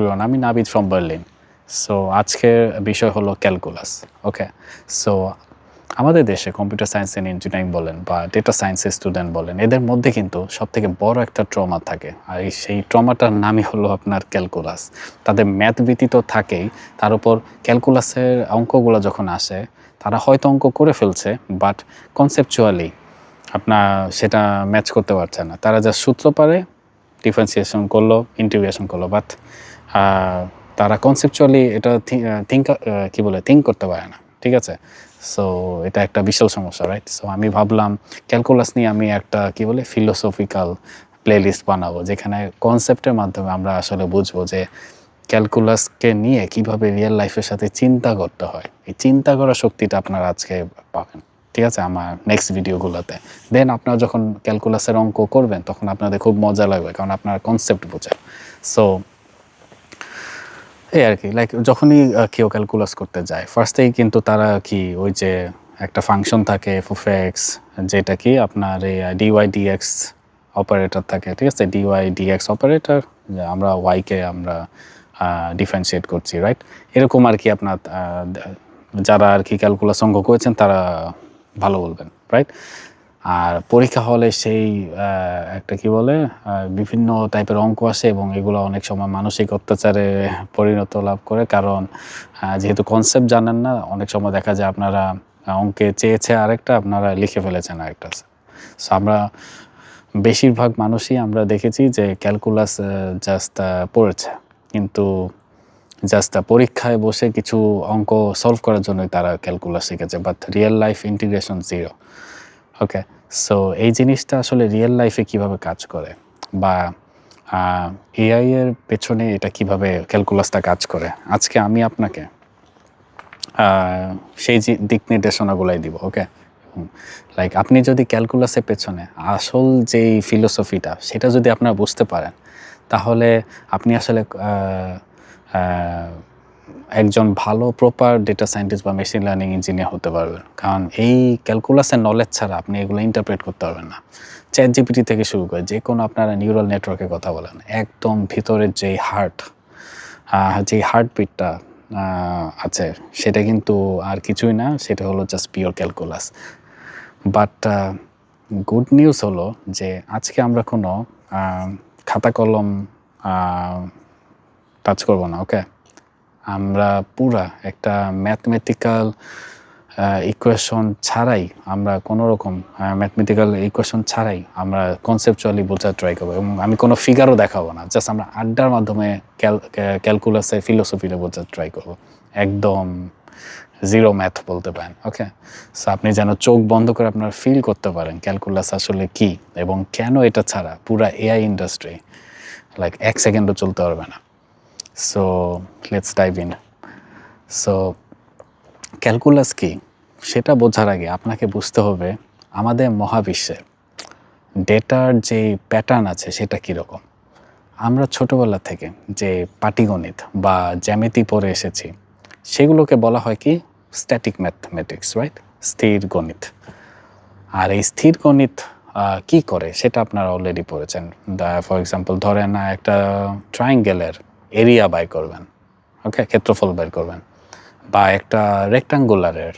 Everyone, আমি Nabid from Berlin. So আজকের বিষয় হলো ক্যালকুলাস। ওকে, সো আমাদের দেশে কম্পিউটার সায়েন্স অ্যান্ড ইঞ্জিনিয়ারিং বলেন বা ডেটা সায়েন্সের স্টুডেন্ট বলেন, এদের মধ্যে কিন্তু সবথেকে বড় একটা ট্রমা থাকে, আর সেই ট্রমাটার নামই হলো আপনার ক্যালকুলাস। তাদের ম্যাথ ভীতি তো থাকেই, তার উপর ক্যালকুলাসের অঙ্কগুলো যখন আসে, তারা হয়তো অঙ্ক করে ফেলছে, বাট কনসেপচুয়ালি আপনার সেটা ম্যাচ করতে পারছে না। তারা যা সূত্র পারে, ডিফারেন্সিয়েশন করলো, ইন্টিগ্রেশন করলো, বাট তারা কনসেপচুয়ালি এটা থিঙ্ক করতে পারে না। ঠিক আছে, সো এটা একটা বিশাল সমস্যা, রাইট? সো আমি ভাবলাম ক্যালকুলাস নিয়ে আমি একটা ফিলোসফিক্যাল প্লেলিস্ট বানাবো, যেখানে কনসেপ্টের মাধ্যমে আমরা আসলে বুঝবো যে ক্যালকুলাসকে নিয়ে কিভাবে রিয়েল লাইফের সাথে চিন্তা করতে হয়। এই চিন্তা করার শক্তিটা আপনারা আজকে পাবেন, ঠিক আছে, আমার নেক্সট ভিডিওগুলোতে। দেন আপনারা যখন ক্যালকুলাসের অঙ্ক করবেন তখন আপনাদের খুব মজা লাগবে, কারণ আপনারা কনসেপ্ট বোঝেন। সো এই আর কি, লাইক যখনই কেউ ক্যালকুলাস করতে যায়, ফার্স্টেই কিন্তু তারা ওই যে একটা ফাংশন থাকে f(x), যেটা কি আপনার এই dy/dx অপারেটর থাকে, ঠিক আছে, dy/dx অপারেটর, আমরা y-কে আমরা ডিফারেন্সিয়েট করছি, রাইট? এরকম আর কি আপনার যারা আর কি ক্যালকুলাস অঙ্ক করেছেন তারা ভালো বলবেন, রাইট? আর পরীক্ষা হলে সেই একটা বিভিন্ন টাইপের অঙ্ক আসে, এবং এগুলো অনেক সময় মানসিক অত্যাচারে পরিণত লাভ করে, কারণ যেহেতু কনসেপ্ট জানেন না, অনেক সময় দেখা যায় আপনারা অঙ্কে চেয়েছে আরেকটা, আপনারা লিখে ফেলেছেন আরেকটা। সো আমরা বেশিরভাগ মানুষই আমরা দেখেছি যে ক্যালকুলাস জাস্ট পড়েছে, কিন্তু জাস্ট পরীক্ষায় বসে কিছু অঙ্ক সলভ করার জন্যই তারা ক্যালকুলাস শিখেছে, but real life integration zero. Okay, so এই জিনিসটা আসলে রিয়েল লাইফে কিভাবে কাজ করে, বা এআই এর পেছনে এটা কিভাবে ক্যালকুলাসটা কাজ করে, আজকে আমি আপনাকে সেই দিক নির্দেশনাগুলাই দিব। ওকে, লাইক আপনি যদি ক্যালকুলাসের পেছনে আসল যেই ফিলোসফিটা সেটা যদি আপনারা বুঝতে পারেন, তাহলে আপনি আসলে একজন ভালো প্রপার ডেটা সায়েন্টিস্ট বা মেশিন লার্নিং ইঞ্জিনিয়ার হতে পারবেন। কারণ এই ক্যালকুলাসের নলেজ ছাড়া আপনি এগুলো ইন্টারপ্রেট করতে পারবেন না। চ্যাট জিপিটি থেকে শুরু করে যে কোনো আপনারা নিউরাল নেটওয়ার্কের কথা বলেন, একদম ভিতরের যেই হার্টবিটটা আছে, সেটা কিন্তু আর কিছুই না, সেটা হলো just pure calculus. But good news হলো যে আজকে আমরা কোনো খাতা কলম টাচ করবো না। ওকে, আমরা পুরা একটা ম্যাথমেটিক্যাল ইকুয়েশন ছাড়াই, আমরা কোনো রকম ম্যাথমেটিক্যাল ইকুয়েশন ছাড়াই আমরা কনসেপচুয়ালি বোঝার ট্রাই করবো, এবং আমি কোনো ফিগারও দেখাবো না, জাস্ট আমরা আড্ডার মাধ্যমে ক্যালকুলাসের ফিলোসফিটা বোঝার ট্রাই করবো, একদম জিরো ম্যাথ বলতে পারেন। ওকে, সো আপনি যেন চোখ বন্ধ করে আপনার ফিল করতে পারেন ক্যালকুলাস আসলে কি, এবং কেন এটা ছাড়া পুরা এআই ইন্ডাস্ট্রি লাইক এক সেকেন্ডও চলতে পারবে না। So let's dive in. So calculus কি সেটা বোঝার আগে আপনাকে বুঝতে হবে আমাদের মহাবিশ্বে ডেটার যে প্যাটার্ন আছে সেটা কীরকম। আমরা ছোটোবেলা থেকে যে পাটিগণিত বা জ্যামিতি পড়ে এসেছি, সেগুলোকে বলা হয় কি স্ট্যাটিক ম্যাথমেটিক্স, রাইট? স্থির গণিত। আর এই স্থির গণিত কী করে সেটা আপনারা অলরেডি পড়েছেন। ফর এক্সাম্পল ধরেন একটা ট্রায়াঙ্গেলের এরিয়া বাই করবেন, ওকে, ক্ষেত্রফল বের করবেন, বা একটা রেক্টাঙ্গুলারের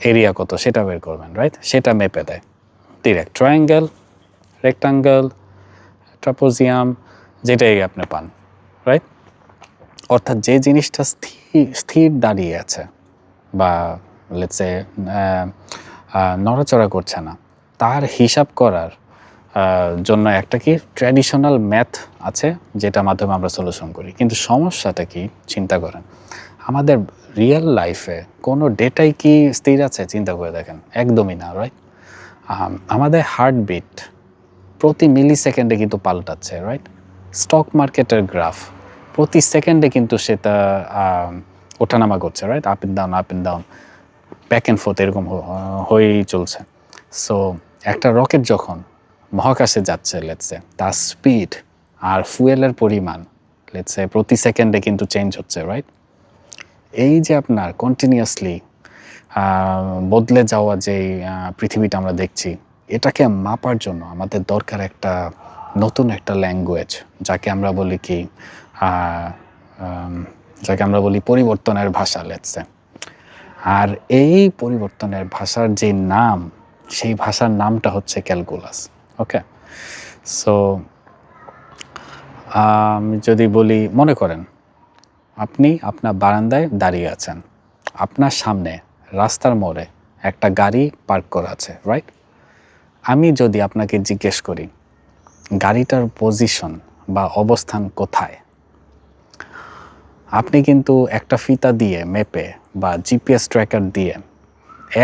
এরিয়া কত সেটা বের করবেন, রাইট? সেটা মেপে দেয় ডিরেক্ট ট্রায়াঙ্গেল, রেক্টাঙ্গেল, ট্রাপোজিয়াম, যেটাই আপনি পান, রাইট? অর্থাৎ যে জিনিসটা স্থির দাঁড়িয়ে আছে বা লেটস সে নড়াচড়া করছে না, তার হিসাব করার জন্য একটা ট্র্যাডিশনাল ম্যাথ আছে, যেটা মাধ্যমে আমরা সলিউশন করি। কিন্তু সমস্যাটা কি চিন্তা করেন, আমাদের রিয়েল লাইফে কোনো ডেটাই কি স্থির আছে? চিন্তা করে দেখেন, একদমই না, রাইট? আমাদের হার্টবিট প্রতি মিলি সেকেন্ডে কিন্তু পাল্টাচ্ছে, রাইট? স্টক মার্কেটের গ্রাফ প্রতি সেকেন্ডে কিন্তু সেটা ওঠানামা করছে, right? Up and down, back and fourth এরকম হয়েই চলছে। সো একটা রকেট যখন মহাকাশে যাচ্ছে, লেটসে তার স্পিড আর ফুয়েলের পরিমাণ লেটসে প্রতি সেকেন্ডে কিন্তু চেঞ্জ হচ্ছে, রাইট? এই যে আপনার কন্টিনিউয়াসলি বদলে যাওয়া যে পৃথিবীটা আমরা দেখছি, এটাকে মাপার জন্য আমাদের দরকার একটা নতুন একটা ল্যাঙ্গুয়েজ, যাকে আমরা বলি কি যাকে আমরা বলি পরিবর্তনের ভাষা লেটস সে। আর এই পরিবর্তনের ভাষার যে নাম, সেই ভাষার নামটা হচ্ছে ক্যালকুলাস। ওকে, সো যদি বলি, মনে করেন আপনি আপনার বারান্দায় দাঁড়িয়ে আছেন, আপনার সামনে রাস্তার মোড়ে একটা গাড়ি পার্ক করা আছে, রাইট? আমি যদি আপনাকে জিজ্ঞেস করি গাড়িটার পজিশন বা অবস্থান কোথায়, আপনি কিন্তু একটা ফিতা দিয়ে মেপে বা জিপিএস ট্র্যাকার দিয়ে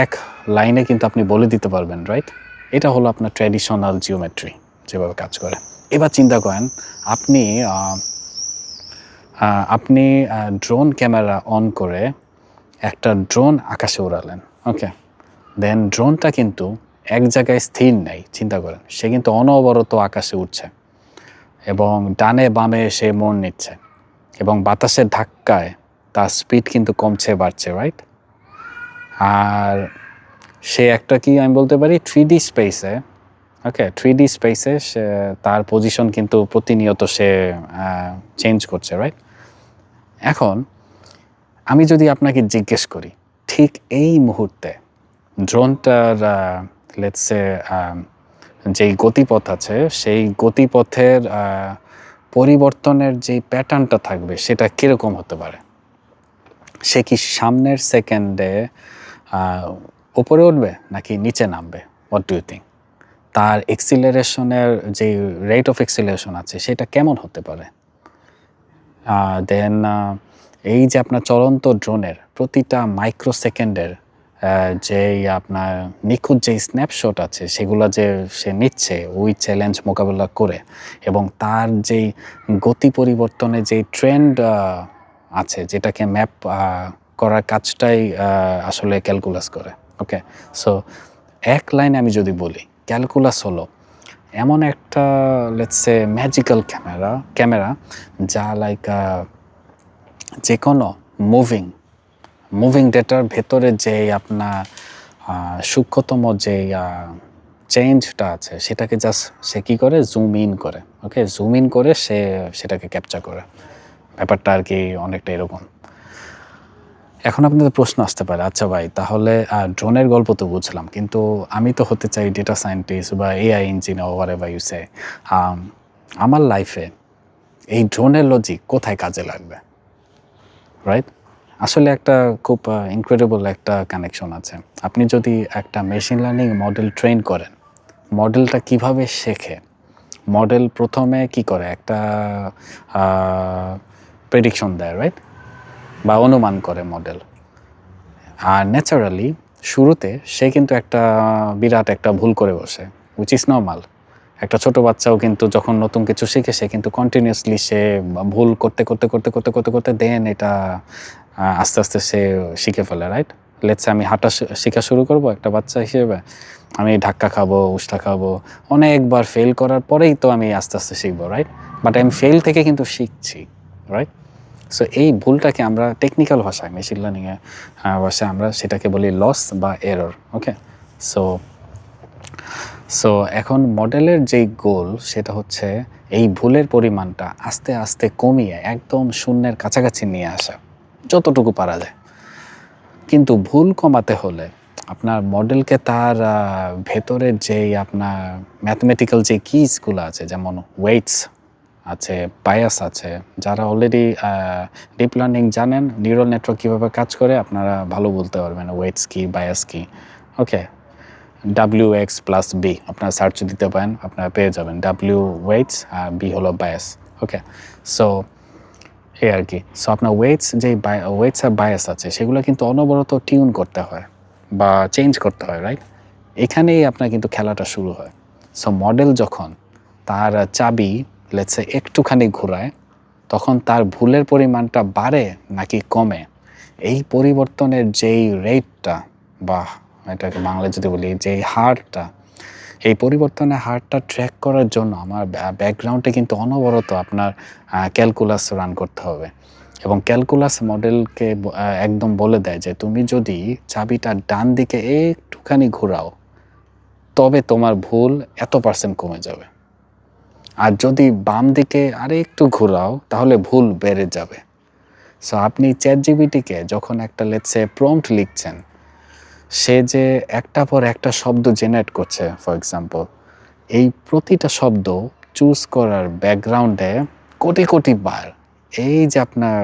এক লাইনে কিন্তু আপনি বলে দিতে পারবেন, রাইট? এটা হলো আপনার ট্র্যাডিশনাল জিওমেট্রি যেভাবে কাজ করে। এবার চিন্তা করেন আপনি আপনি ড্রোন ক্যামেরা অন করে একটা ড্রোন আকাশে উড়ালেন, ওকে? দেন ড্রোনটা কিন্তু এক জায়গায় স্থির নেই, চিন্তা করেন, সে কিন্তু অনবরত আকাশে উঠছে এবং ডানে বামে সে মোড় নিচ্ছে এবং বাতাসের ধাক্কায় তার স্পিড কিন্তু কমছে বাড়ছে, রাইট? আর সে একটা কি আমি বলতে পারি 3D স্পেসে, ওকে, 3D স্পেসে সে তার পজিশন কিন্তু প্রতিনিয়ত সে চেঞ্জ করছে, রাইট? এখন আমি যদি আপনাকে জিজ্ঞেস করি ঠিক এই মুহূর্তে ড্রোনটার লেটস সে যেই গতিপথ আছে, সেই গতিপথের পরিবর্তনের যেই প্যাটার্নটা থাকবে সেটা কীরকম হতে পারে? সে কি সামনের সেকেন্ডে উপরে উঠবে নাকি নিচে নামবে? What do you think? তার এক্সিলারেশনের যে রেট অফ এক্সিলারেশন আছে সেটা কেমন হতে পারে? দেন এই যে আপনার চলন্ত ড্রোনের প্রতিটা মাইক্রো সেকেন্ডের যেই আপনার নিখুঁত যেই স্ন্যাপশট আছে সেগুলো যে সে নিচ্ছে ওই চ্যালেঞ্জ মোকাবেলা করে, এবং তার যেই গতি পরিবর্তনে যেই ট্রেন্ড আছে যেটাকে ম্যাপ করার কাজটাই আসলে ক্যালকুলাস করে। ওকে, সো এক লাইনে আমি যদি বলি ক্যালকুলাস হলো এমন একটা লেটস সে ম্যাজিক্যাল ক্যামেরা যা লাইক যে কোনো মুভিং ডেটার ভেতরে যে আপনার সূক্ষ্মতম যে চেঞ্জটা আছে সেটাকে জাস্ট সে কী করে জুম ইন করে, ওকে, জুম ইন করে সে সেটাকে ক্যাপচার করে। ব্যাপারটা আর কি অনেকটা এরকম। এখন আপনাদের প্রশ্ন আসতে পারে, আচ্ছা ভাই তাহলে ড্রোনের গল্প তো বুঝলাম, কিন্তু আমি তো হতে চাই ডেটা সায়েন্টিস্ট বা এআই ইঞ্জিনিয়ার হোয়াটএভার ইউ সে, আমার লাইফে এই ড্রোনের লজিক কোথায় কাজে লাগবে, রাইট? আসলে একটা খুব ইনক্রেডিবল একটা কানেকশন আছে। আপনি যদি একটা মেশিন লার্নিং মডেল ট্রেন করেন, মডেলটা কিভাবে শেখে? মডেল প্রথমে কি করে, একটা প্রেডিকশন দেয়, রাইট? বা অনুমান করে মডেল। আর ন্যাচারালি শুরুতে সে কিন্তু একটা বিরাট একটা ভুল করে বসে, উইচ ইজ নর্মাল। একটা ছোট বাচ্চাও কিন্তু যখন নতুন কিছু শিখে সে কিন্তু কন্টিনিউয়াসলি সে ভুল করতে করতে করতে করতে করতে করতে দেন এটা আস্তে আস্তে সে শিখে ফেলে, রাইট? লেটসে আমি হাঁটা শেখা শুরু করব একটা বাচ্চা হিসেবে, আমি ধাক্কা খাবো, উষ্টা খাবো, অনেকবার ফেল করার পরেই তো আমি আস্তে আস্তে শিখবো, রাইট? বাট আমি ফেল থেকে কিন্তু শিখছি, রাইট? সো এই ভুলটাকে আমরা টেকনিক্যাল ভাষায় মেশিন লার্নিংয়ে ভাষায় আমরা সেটাকে বলি লস বা এরর, ওকে? সো এখন মডেলের যেই গোল সেটা হচ্ছে এই ভুলের পরিমাণটা আস্তে আস্তে কমিয়ে একদম শূন্যের কাছাকাছি নিয়ে আসা যতটুকু পারা যায়। কিন্তু ভুল কমাতে হলে আপনার মডেলকে তার ভেতরের যেই আপনার ম্যাথমেটিক্যাল যে কিজগুলো আছে, যেমন ওয়েটস আছে, বায়াস আছে, যারা অলরেডি ডিপ লার্নিং জানেন, নিউরাল নেটওয়ার্ক কীভাবে কাজ করে আপনারা ভালো বলতে পারবেন ওয়েটস কি, বায়াস কি, ওকে? WX প্লাস বি আপনারা সার্চ দিতে পারেন, আপনারা পেয়ে যাবেন W ওয়েটস আর বি হলো বায়াস, ওকে? সো এই আর কি। সো আপনার ওয়েটস আর বায়াস আছে সেগুলো কিন্তু অনবরত টিউন করতে হয় বা চেঞ্জ করতে হয়, রাইট? এখানেই আপনার কিন্তু খেলাটা শুরু হয়। সো মডেল যখন তার চাবি লেটসে একটুখানি ঘোরায় তখন তার ভুলের পরিমাণটা বাড়ে নাকি কমে, এই পরিবর্তনের যেই রেটটা বা এটাকে বাংলায় যদি বলি যেই হারটা, এই পরিবর্তনের হারটা ট্র্যাক করার জন্য আমার ব্যাকগ্রাউন্ডে কিন্তু অনবরত আপনার ক্যালকুলাস রান করতে হবে, এবং ক্যালকুলাস মডেলকে একদম বলে দেয় যে তুমি যদি চাবিটা ডান দিকে একটুখানি ঘোরাও তবে তোমার ভুল এত % কমে যাবে। আর যদি বাম দিকে আরেকটু ঘোরাও তাহলে ভুল বেড়ে যাবে। সো আপনি চ্যাটজিপিটিকে যখন একটা লেটস সে প্রম্পট লিখছেন, সে যে একটার পর একটা শব্দ জেনারেট করছে ফর এক্সাম্পল, এই প্রতিটা শব্দ চুজ করার ব্যাকগ্রাউন্ডে কোটি কোটি বার এই যে আপনার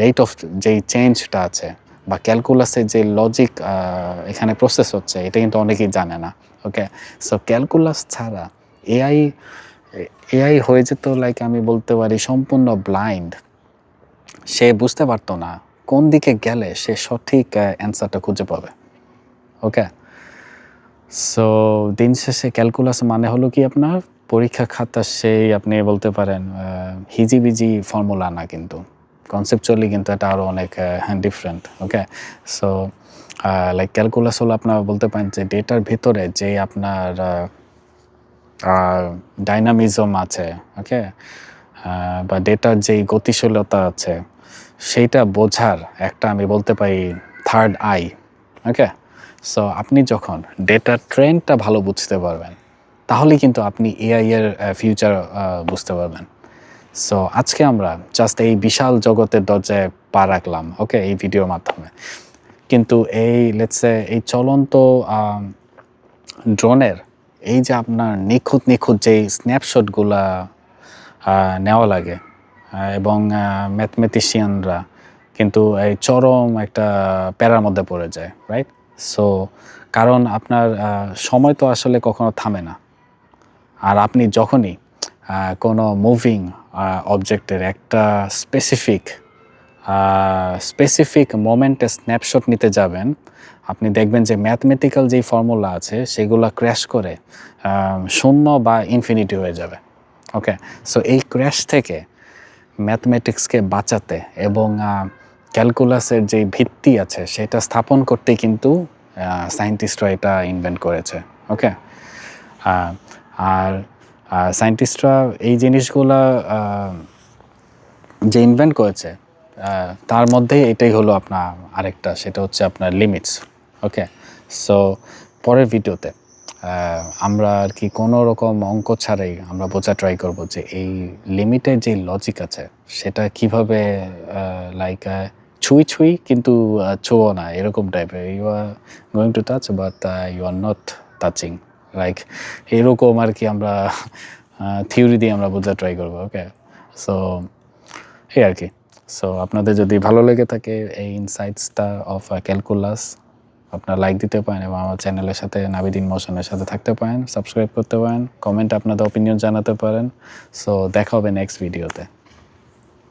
রেট অফ যেই চেঞ্জটা আছে বা ক্যালকুলাসের যে লজিক এখানে প্রসেস হচ্ছে, এটা কিন্তু অনেকেই জানে না। ওকে, সো ক্যালকুলাস ছাড়া এআই এআই হয়ে যেত লাইক আমি বলতে পারি সম্পূর্ণ ব্লাইন্ড। সে বুঝতে পারতো না কোন দিকে গেলে সে সঠিক অ্যান্সারটা খুঁজে পাবে। ওকে, সো দিন শেষে ক্যালকুলাস মানে হলো কি আপনার পরীক্ষা খাতা, সেই আপনি বলতে পারেন হিজিবিজি ফর্মুলা না, কিন্তু কনসেপচুয়ালি কিন্তু এটা আরও অনেক ডিফারেন্ট। ওকে, সো লাইক ক্যালকুলাস হলো আপনার বলতে পারেন যে ডেটার ভিতরে যে আপনার ডাইনামিজম আছে, ওকে, বা ডেটার যেই গতিশীলতা আছে সেইটা বোঝার একটা আমি বলতে পারি থার্ড আই। ওকে, সো আপনি যখন ডেটার ট্রেন্ডটা ভালো বুঝতে পারবেন তাহলেই কিন্তু আপনি এআই এর ফিউচার বুঝতে পারবেন। সো আজকে আমরা জাস্ট এই বিশাল জগতের দরজায় পা রাখলাম, ওকে, এই ভিডিওর মাধ্যমে। কিন্তু এই লেটসে এই চলন্ত ড্রোনের এই যে আপনার নিখুঁত নিখুঁত যেই স্ন্যাপশটগুলা নেওয়া লাগে এবং ম্যাথমেটিশিয়ানরা কিন্তু এই চরম একটা প্যারার মধ্যে পড়ে যায়, রাইট? সো কারণ আপনার সময় তো আসলে কখনো থামে না। আর আপনি যখনই কোনো মুভিং অবজেক্টের একটা স্পেসিফিক মোমেন্টে স্ন্যাপশট নিতে যাবেন, আপনি দেখবেন যে ম্যাথমেটিক্যাল যেই ফর্মুলা আছে সেগুলো ক্র্যাশ করে শূন্য বা ইনফিনিটি হয়ে যাবে। ওকে, সো এই ক্র্যাশ থেকে ম্যাথমেটিক্সকে বাঁচাতে এবং ক্যালকুলাসের যে ভিত্তি আছে সেটা স্থাপন করতে কিন্তু সায়েন্টিস্টরা এটা ইনভেন্ট করেছে। ওকে, আর সায়েন্টিস্টরা এই জিনিসগুলা যে ইনভেন্ট করেছে তার মধ্যে এটাই হলো আপনার আরেকটা, সেটা হচ্ছে আপনার লিমিটস। ওকে, সো পরের ভিডিওতে আমরা আর কি কোনো রকম অঙ্ক ছাড়াই আমরা বোঝা ট্রাই করব যে এই লিমিটের যে লজিক আছে সেটা কিভাবে লাইক ছুঁই কিন্তু ছোঁও না, এরকম টাইপের। You are going to touch but you are not touching, like এরকম আর কি আমরা থিওরি দিয়ে আমরা বোঝা ট্রাই করবো। ওকে, সো এই আর কি। সো আপনাদের যদি ভালো লেগে থাকে এই ইনসাইটসটা অফ ক্যালকুলাস, আপনারা লাইক দিতে পারেন এবং আমার চ্যানেলের সাথে নাবিদ ইন মোশনের সাথে থাকতে পারেন, সাবস্ক্রাইব করতে পারেন, কমেন্টে আপনাদের অপিনিয়ন জানাতে পারেন। সো দেখা হবে নেক্সট ভিডিওতে।